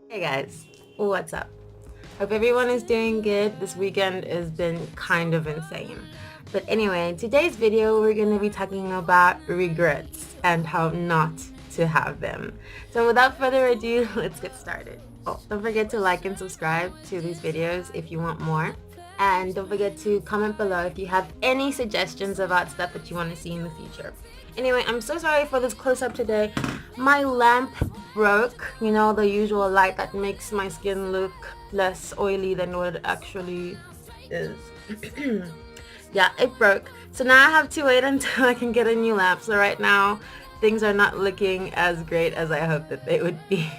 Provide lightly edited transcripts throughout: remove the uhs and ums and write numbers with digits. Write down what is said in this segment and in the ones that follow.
Hey guys, what's up? Hope everyone is doing good. This weekend has been kind of insane. But anyway, in today's video we're going to be talking about regrets and how not to have them. So without further ado, let's get started. Oh, don't forget to like and subscribe to these videos if you want more. And don't forget to comment below if you have any suggestions about stuff that you want to see in the future. Anyway, I'm so sorry for this close-up today. My lamp broke, you know, the usual light that makes my skin look less oily than what it actually is. Yeah, it broke. So now I have to wait until I can get a new lamp. So right now, things are not looking as great as I hoped that they would be.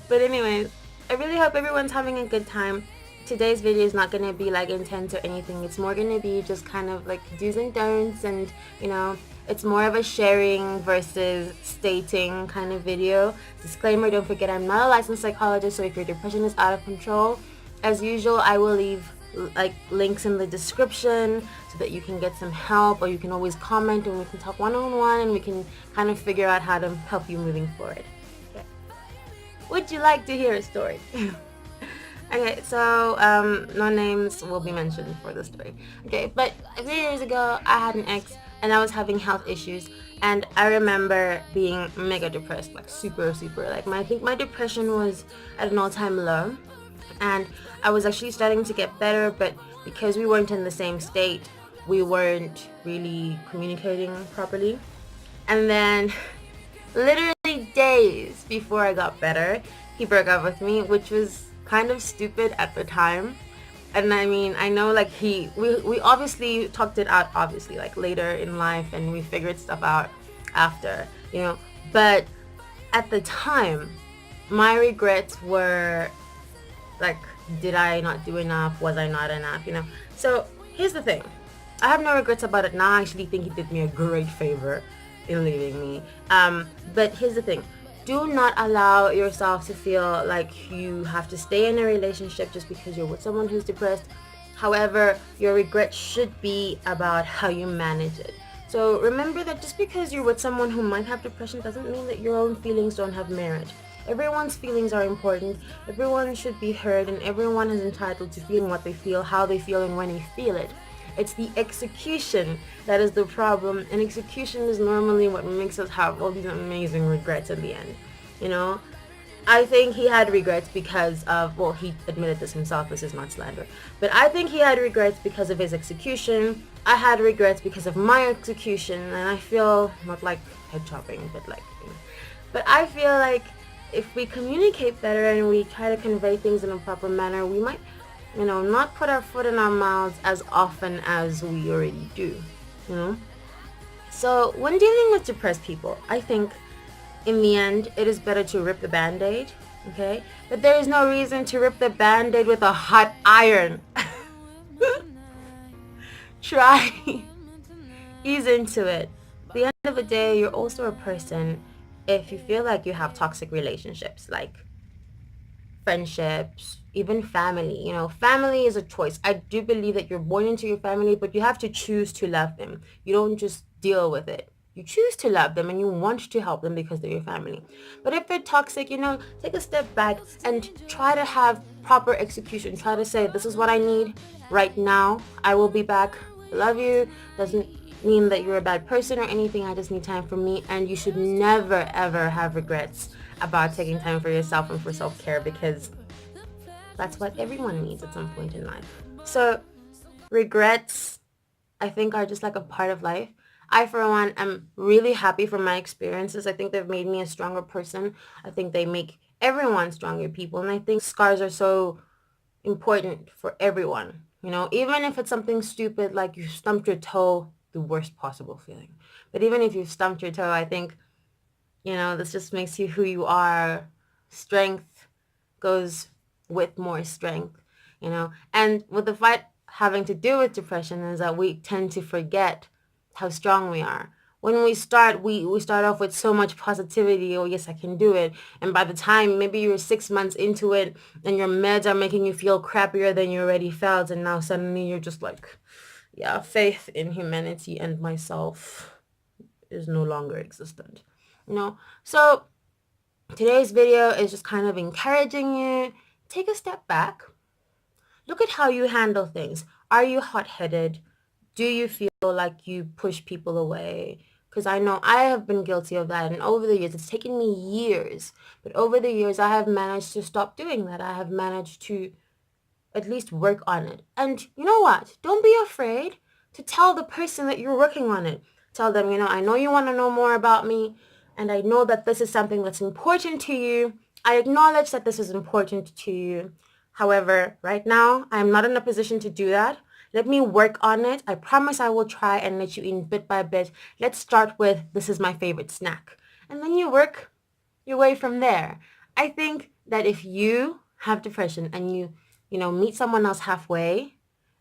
But anyways, I really hope everyone's having a good time. Today's video is not going to be like intense or anything. It's more going to be just kind of like do's and don'ts, and you know, it's more of a sharing versus stating kind of video. Disclaimer, don't forget I'm not a licensed psychologist, so if your depression is out of control, as usual, I will leave like links in the description so that you can get some help, or you can always comment and we can talk one-on-one and we can kind of figure out how to help you moving forward. Okay. Would you like to hear a story? Okay, so no names will be mentioned for the story. Okay, but a few years ago, I had an ex and I was having health issues, and I remember being mega depressed, like super, super. Like I think my depression was at an all-time low, and I was actually starting to get better, but because we weren't in the same state, we weren't really communicating properly. And then literally days before I got better, he broke up with me, which was kind of stupid at the time. And I mean, I know like we obviously talked it out, obviously, like later in life, and we figured stuff out after, you know. But at the time, my regrets were like, did I not do enough? Was I not enough? You know. So here's the thing. I have no regrets about it now. I actually think he did me a great favor in leaving me. But here's the thing. Do not allow yourself to feel like you have to stay in a relationship just because you're with someone who's depressed. However, your regret should be about how you manage it. So remember that just because you're with someone who might have depression doesn't mean that your own feelings don't have merit. Everyone's feelings are important. Everyone should be heard, and everyone is entitled to feeling what they feel, how they feel, and when they feel it. It's the execution that is the problem, and execution is normally what makes us have all these amazing regrets in the end. You know, I think he had regrets because of, well, he admitted this himself, this is not slander, but I think he had regrets because of his execution. I had regrets because of my execution, and I feel, not like head chopping, but like, you know, but I feel like if we communicate better and we try to convey things in a proper manner, we might, you know, not put our foot in our mouths as often as we already do, you know. So when dealing with depressed people, I think in the end it is better to rip the band-aid, okay? But there is no reason to rip the band-aid with a hot iron. Try ease into it. At the end of the day, you're also a person. If you feel like you have toxic relationships, like friendships, even family. You know, family is a choice. I do believe that you're born into your family, but you have to choose to love them. You don't just deal with it. You choose to love them and you want to help them because they're your family. But if they're toxic, you know, take a step back and try to have proper execution. Try to say, this is what I need right now. I will be back. I love you. Doesn't mean that you're a bad person or anything. I just need time for me, and you should never ever have regrets about taking time for yourself and for self-care, because that's what everyone needs at some point in life. So regrets, I think, are just like a part of life. I, for one, am really happy for my experiences. I think they've made me a stronger person. I think they make everyone stronger people, and I think scars are so important for everyone. You know, even if it's something stupid like you stumped your toe, the worst possible feeling. But even if you stumped your toe, I think, you know, this just makes you who you are. Strength goes with more strength, you know. And with the fight having to do with depression is that we tend to forget how strong we are. When we start off with so much positivity. Oh yes, I can do it. And by the time maybe you're 6 months into it and your meds are making you feel crappier than you already felt, and now suddenly you're just like, yeah, faith in humanity and myself is no longer existent. You know? So Today's video is just kind of encouraging you. Take a step back. Look at how you handle things. Are you hot-headed? Do you feel like you push people away? Because I know I have been guilty of that, and over the years, it's taken me years, but over the years, I have managed to stop doing that. I have managed to at least work on it. And you know what? Don't be afraid to tell the person that you're working on it. Tell them, I know you want to know more about me, and I know that this is something that's important to you. I acknowledge that this is important to you. However, right now, I'm not in a position to do that. Let me work on it. I promise I will try and let you in bit by bit. Let's start with, this is my favorite snack. And then you work your way from there. I think that if you have depression and you meet someone else halfway,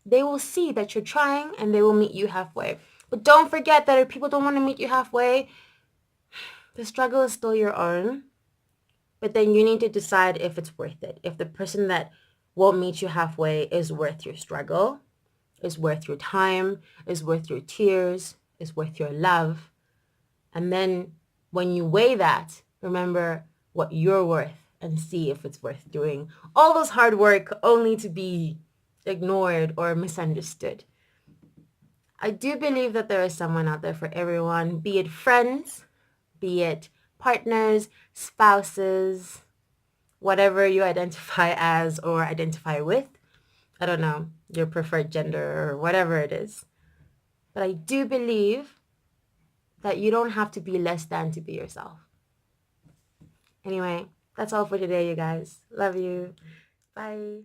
they will see that you're trying and they will meet you halfway. But don't forget that if people don't want to meet you halfway, the struggle is still your own. But then you need to decide if it's worth it. If the person that won't meet you halfway is worth your struggle, is worth your time, is worth your tears, is worth your love. And then when you weigh that, remember what you're worth and see if it's worth doing all this hard work only to be ignored or misunderstood. I do believe that there is someone out there for everyone, be it friends, be it partners, spouses, whatever you identify as or identify with. I don't know, your preferred gender or whatever it is. But I do believe that you don't have to be less than to be yourself. Anyway, that's all for today, you guys. Love you. Bye.